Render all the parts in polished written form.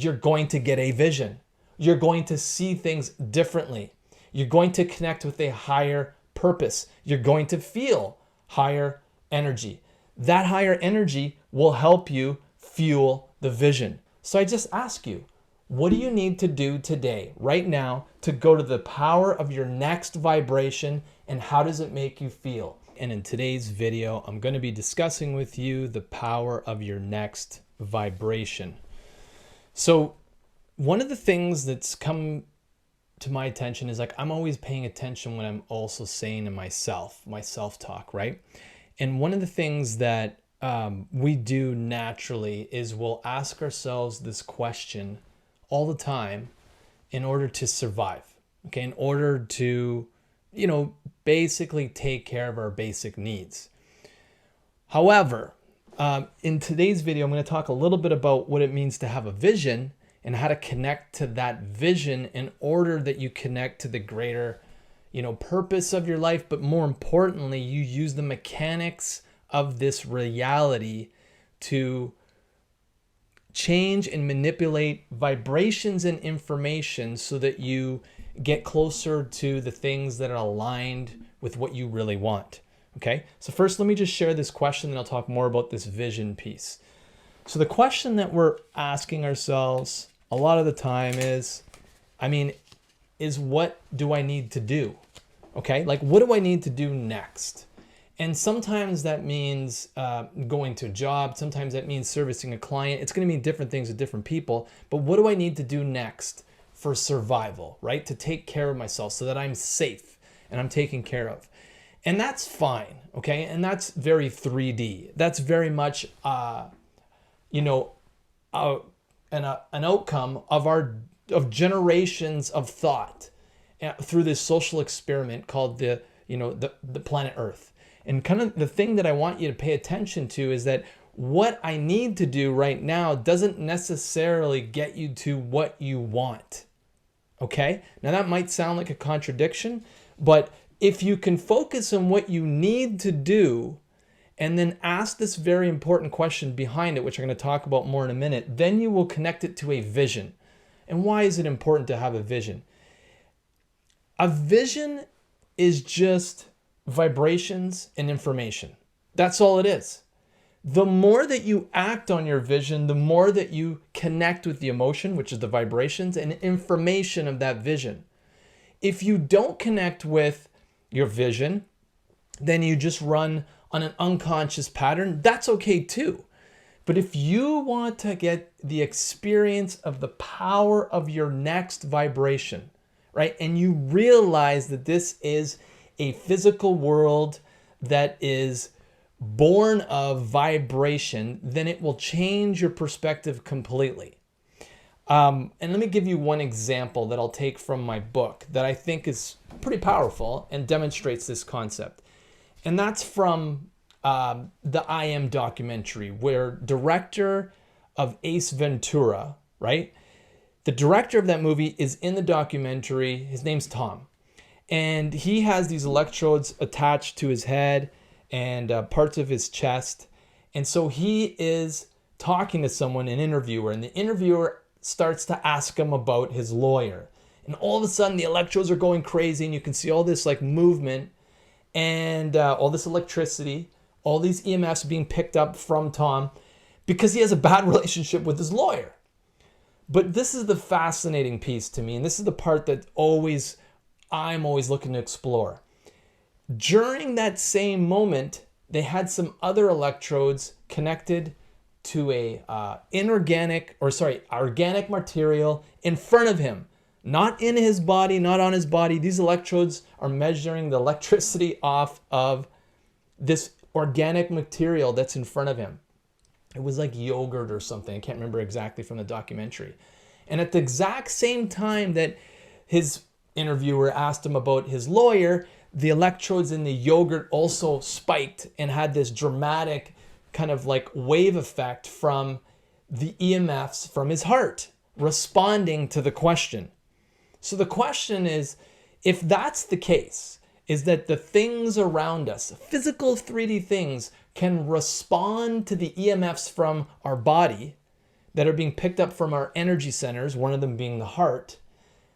you're going to get a vision. You're going to see things differently. You're going to connect with a higher purpose. You're going to feel higher energy. That higher energy will help you fuel the vision. So I just ask you, what do you need to do today, right now, to go to the power of your next vibration, and how does it make you feel? And in today's video, I'm going to be discussing with you the power of your next vibration. So one of the things that's come to my attention is, like, I'm always paying attention when I'm also saying to myself, my self-talk, right? And one of the things that we do naturally is we'll ask ourselves this question all the time in order to survive, okay? In order to, basically take care of our basic needs. However, in today's video, I'm going to talk a little bit about what it means to have a vision and how to connect to that vision in order that you connect to the greater, purpose of your life. But more importantly, you use the mechanics of this reality to change and manipulate vibrations and information so that you get closer to the things that are aligned with what you really want. Okay, so first let me just share this question, and I'll talk more about this vision piece. So the question that we're asking ourselves a lot of the time is what do I need to do? Okay, like, what do I need to do next? And sometimes that means going to a job. Sometimes that means servicing a client. It's going to mean different things with different people. But what do I need to do next for survival, right? To take care of myself so that I'm safe and I'm taken care of. And that's fine, okay? And that's very 3D. That's very much, an outcome of generations of thought through this social experiment called the planet Earth. And kind of the thing that I want you to pay attention to is that what I need to do right now doesn't necessarily get you to what you want. Okay? Now that might sound like a contradiction, but if you can focus on what you need to do and then ask this very important question behind it, which I'm going to talk about more in a minute, then you will connect it to a vision. And why is it important to have a vision? A vision is just vibrations and information. That's all it is. The more that you act on your vision, the more that you connect with the emotion, which is the vibrations and information of that vision. If you don't connect with your vision, then you just run on an unconscious pattern. That's okay too. But if you want to get the experience of the power of your next vibration, right? And you realize that this is a physical world that is born of vibration, then it will change your perspective completely. And let me give you one example that I'll take from my book that I think is pretty powerful and demonstrates this concept. And that's from the I Am documentary, where director of Ace Ventura, right? The director of that movie is in the documentary. His name's Tom. And he has these electrodes attached to his head and parts of his chest. And so he is talking to someone, an interviewer, and the interviewer starts to ask him about his lawyer. And all of a sudden the electrodes are going crazy, and you can see all this like movement and all this electricity, all these EMFs being picked up from Tom because he has a bad relationship with his lawyer. But this is the fascinating piece to me, and this is the part that I'm always looking to explore. During that same moment, they had some other electrodes connected to a organic material in front of him. Not in his body, not on his body. These electrodes are measuring the electricity off of this organic material that's in front of him. It was like yogurt or something. I can't remember exactly from the documentary. And at the exact same time that his interviewer asked him about his lawyer, the electrodes in the yogurt also spiked and had this dramatic kind of like wave effect from the EMFs from his heart responding to the question. So the question is, if that's the case, is that the things around us, physical 3D things, can respond to the EMFs from our body that are being picked up from our energy centers, one of them being the heart,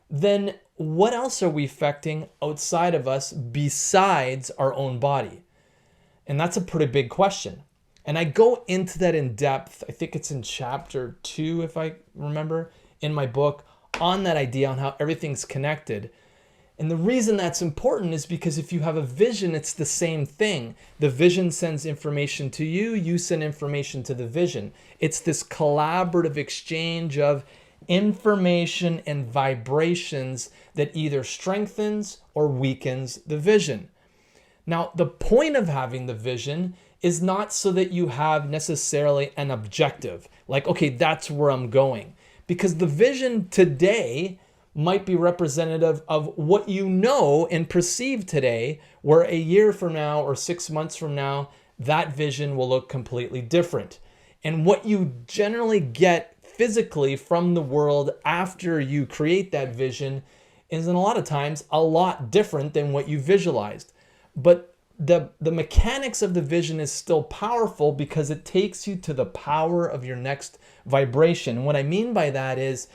then what else are we affecting outside of us besides our own body? And that's a pretty big question. And I go into that in depth. I think it's in chapter 2, if I remember, in my book, on that idea on how everything's connected. And the reason that's important is because if you have a vision, it's the same thing. The vision sends information to you, you send information to the vision. It's this collaborative exchange of information and vibrations that either strengthens or weakens the vision. Now, the point of having the vision is not so that you have necessarily an objective, like, okay, that's where I'm going. Because the vision today might be representative of what you know and perceive today, where a year from now or 6 months from now, that vision will look completely different. And what you generally get physically from the world after you create that vision is, in a lot of times, a lot different than what you visualized. But the mechanics of the vision is still powerful because it takes you to the power of your next vibration. And what I mean by that is,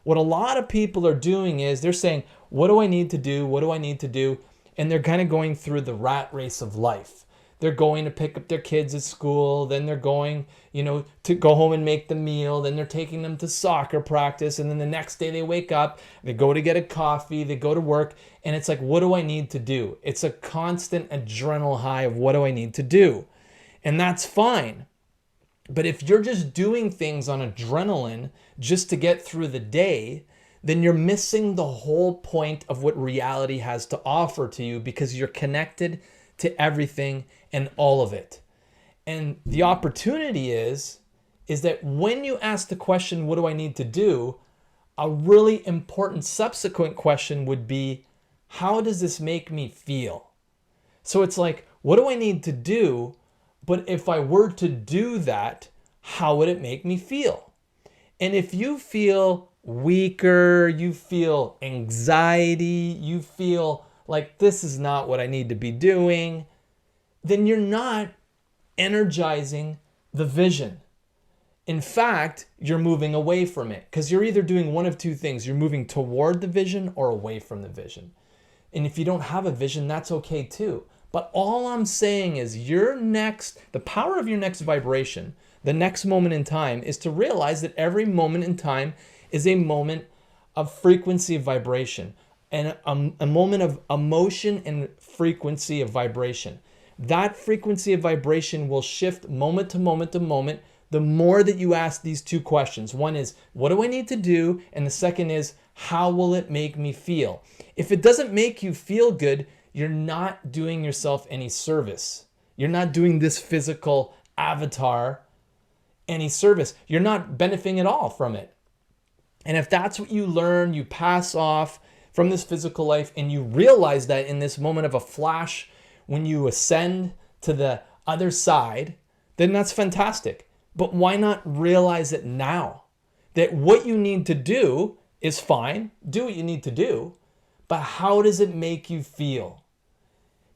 what a lot of people are doing is they're saying, what do I need to do? What do I need to do? And they're kind of going through the rat race of life. They're going to pick up their kids at school. Then they're going, to go home and make the meal. Then they're taking them to soccer practice. And then the next day they wake up, they go to get a coffee, they go to work. And it's like, what do I need to do? It's a constant adrenaline high of what do I need to do? And that's fine. But if you're just doing things on adrenaline just to get through the day, then you're missing the whole point of what reality has to offer to you, because you're connected to everything and all of it. And the opportunity is that when you ask the question, what do I need to do? A really important subsequent question would be, how does this make me feel? So it's like, what do I need to do? But if I were to do that, how would it make me feel? And if you feel weaker, you feel anxiety, you feel like this is not what I need to be doing, then you're not energizing the vision. In fact, you're moving away from it, because you're either doing one of two things. You're moving toward the vision or away from the vision. And if you don't have a vision, that's okay too. But all I'm saying is the power of your next vibration, the next moment in time, is to realize that every moment in time is a moment of frequency of vibration, and a moment of emotion and frequency of vibration. That frequency of vibration will shift moment to moment to moment the more that you ask these two questions. One is, what do I need to do? And the second is, how will it make me feel? If it doesn't make you feel good, you're not doing yourself any service. You're not doing this physical avatar any service. You're not benefiting at all from it. And if that's what you learn, you pass off from this physical life, and you realize that in this moment of a flash, when you ascend to the other side, then that's fantastic. But why not realize it now? That what you need to do is fine. Do what you need to do. But how does it make you feel?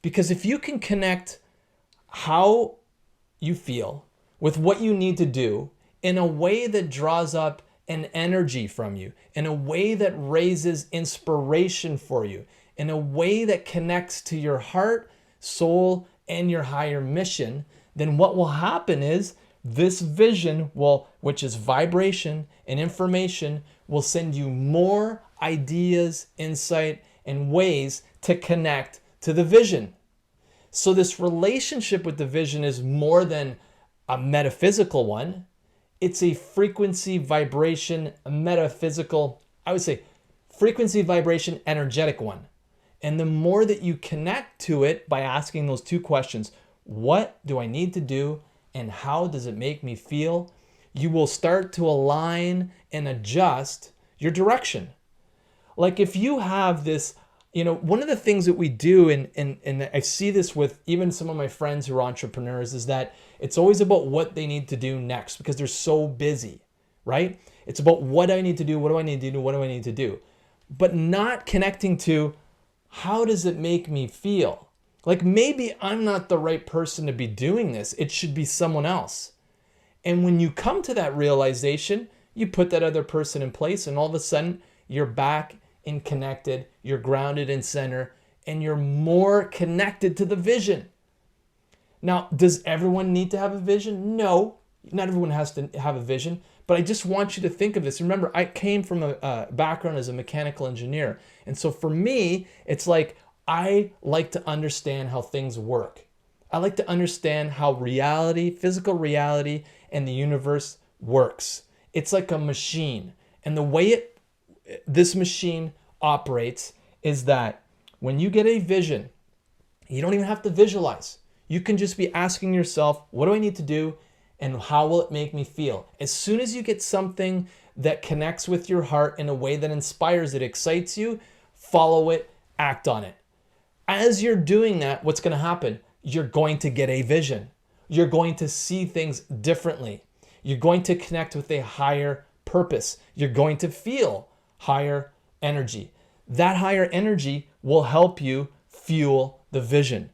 Because if you can connect how you feel with what you need to do in a way that draws up an energy from you, in a way that raises inspiration for you, in a way that connects to your heart, soul, and your higher mission, then what will happen is this vision which is vibration and information, will send you more ideas, insight, and ways to connect to the vision. So this relationship with the vision is more than a metaphysical one. It's a frequency, vibration, metaphysical, I would say frequency, vibration, energetic one. And the more that you connect to it by asking those two questions, what do I need to do and how does it make me feel? You will start to align and adjust your direction. Like if you have this, one of the things that we do, and I see this with even some of my friends who are entrepreneurs, is that it's always about what they need to do next because they're so busy, right? It's about what I need to do, what do I need to do, what do I need to do? But not connecting to how does it make me feel? Like maybe I'm not the right person to be doing this. It should be someone else. And when you come to that realization, you put that other person in place, and all of a sudden you're back and connected, you're grounded in center, and you're more connected to the vision. Now, does everyone need to have a vision? No, not everyone has to have a vision, but I just want you to think of this. Remember, I came from a background as a mechanical engineer. And so for me, it's like I like to understand how things work. I like to understand how reality, physical reality, and the universe works. It's like a machine. And the way this machine operates is that when you get a vision, you don't even have to visualize. You can just be asking yourself, what do I need to do? And how will it make me feel? As soon as you get something that connects with your heart in a way that inspires it, excites you, follow it, act on it. As you're doing that, what's going to happen? You're going to get a vision. You're going to see things differently. You're going to connect with a higher purpose. You're going to feel higher energy. That higher energy will help you fuel the vision.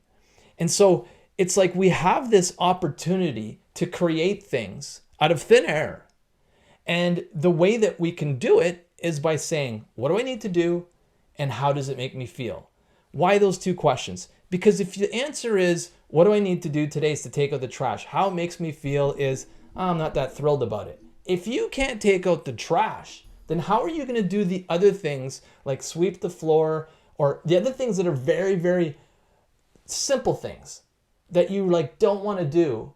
And so it's like we have this opportunity to create things out of thin air. And the way that we can do it is by saying, what do I need to do? And how does it make me feel? Why those two questions? Because if the answer is, what do I need to do today is to take out the trash? How it makes me feel is, I'm not that thrilled about it. If you can't take out the trash, then how are you going to do the other things like sweep the floor or the other things that are very, very simple things that you like don't want to do?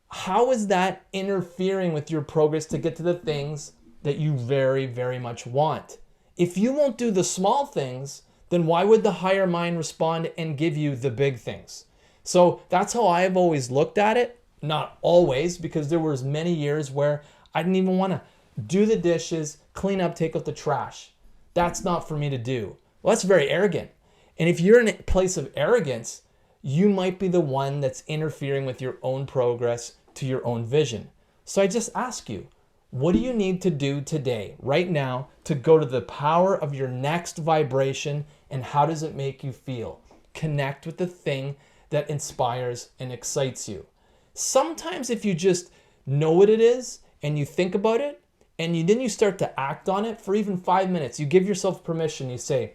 How is that interfering with your progress to get to the things that you very, very much want? If you won't do the small things, then why would the higher mind respond and give you the big things? So that's how I've always looked at it. Not always, because there was many years where I didn't even want to do the dishes, clean up, take out the trash. That's not for me to do. Well, that's very arrogant. And if you're in a place of arrogance, you might be the one that's interfering with your own progress to your own vision. So I just ask you, what do you need to do today, right now, to go to the power of your next vibration, and how does it make you feel? Connect with the thing that inspires and excites you. Sometimes if you just know what it is and you think about it and then you start to act on it for even 5 minutes, you give yourself permission. You say,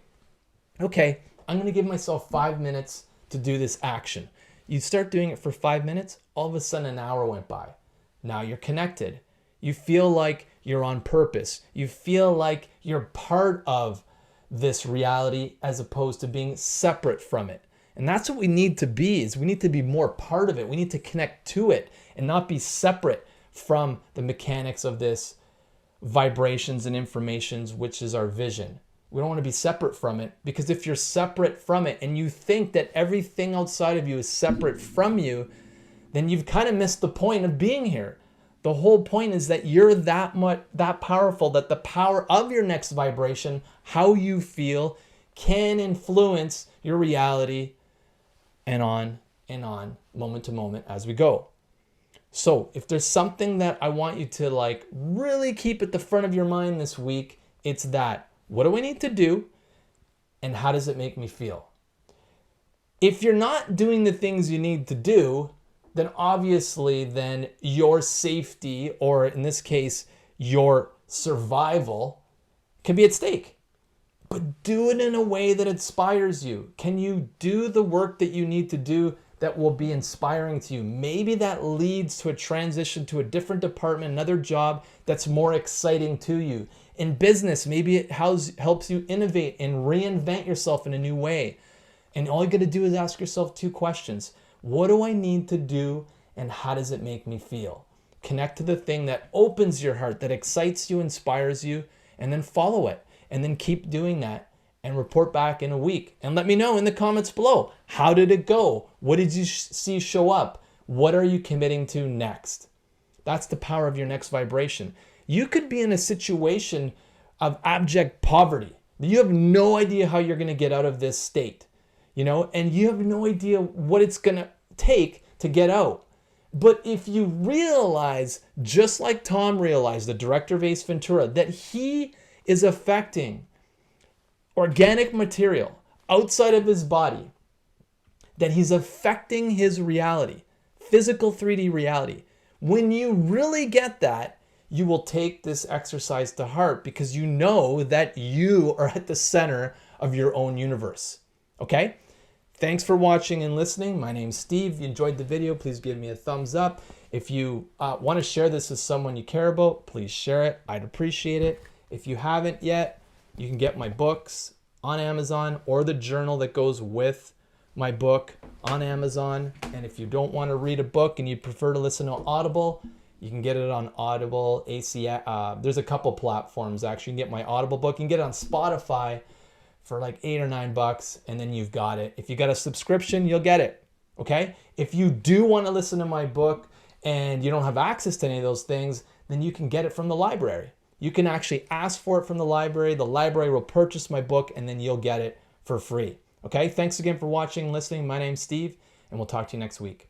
okay, I'm going to give myself 5 minutes to do this action. You start doing it for 5 minutes, all of a sudden an hour went by. Now you're connected. You feel like you're on purpose. You feel like you're part of this reality as opposed to being separate from it. And that's what we need to be, is we need to be more part of it. We need to connect to it and not be separate from the mechanics of this vibrations and informations, which is our vision. We don't want to be separate from it, because if you're separate from it and you think that everything outside of you is separate from you, then you've kind of missed the point of being here. The whole point is that you're that powerful, that the power of your next vibration, how you feel, can influence your reality, and on, moment to moment as we go. So if there's something that I want you to like really keep at the front of your mind this week, it's that, what do I need to do? And how does it make me feel? If you're not doing the things you need to do, then obviously then your safety, or in this case, your survival, can be at stake. But do it in a way that inspires you. Can you do the work that you need to do that will be inspiring to you? Maybe that leads to a transition to a different department, another job that's more exciting to you. In business, maybe it helps you innovate and reinvent yourself in a new way. And all you got to do is ask yourself 2 questions. What do I need to do, and how does it make me feel? Connect to the thing that opens your heart, that excites you, inspires you, and then follow it. And then keep doing that and report back in a week. And let me know in the comments below. How did it go? What did you see show up? What are you committing to next? That's the power of your next vibration. You could be in a situation of abject poverty. You have no idea how you're going to get out of this state, and you have no idea what it's going to take to get out. But if you realize, just like Tom realized, the director of Ace Ventura, that he is affecting organic material outside of his body, that he's affecting his reality, physical 3D reality, When you really get that, you will take this exercise to heart because you know that you are at the center of your own universe. Okay? Thanks for watching and listening. My name's Steve. If you enjoyed the video, please give me a thumbs up. If you want to share this with someone you care about, please share it. I'd appreciate it. If you haven't yet, you can get my books on Amazon or the journal that goes with my book on Amazon. And if you don't want to read a book and you prefer to listen to Audible, you can get it on Audible, there's a couple platforms actually. You can get my Audible book. You can get it on Spotify for like $8 or $9, and then you've got it. If you got a subscription, you'll get it, okay? If you do want to listen to my book and you don't have access to any of those things, then you can get it from the library. You can actually ask for it from the library. The library will purchase my book, and then you'll get it for free, okay? Thanks again for watching and listening. My name's Steve, and we'll talk to you next week.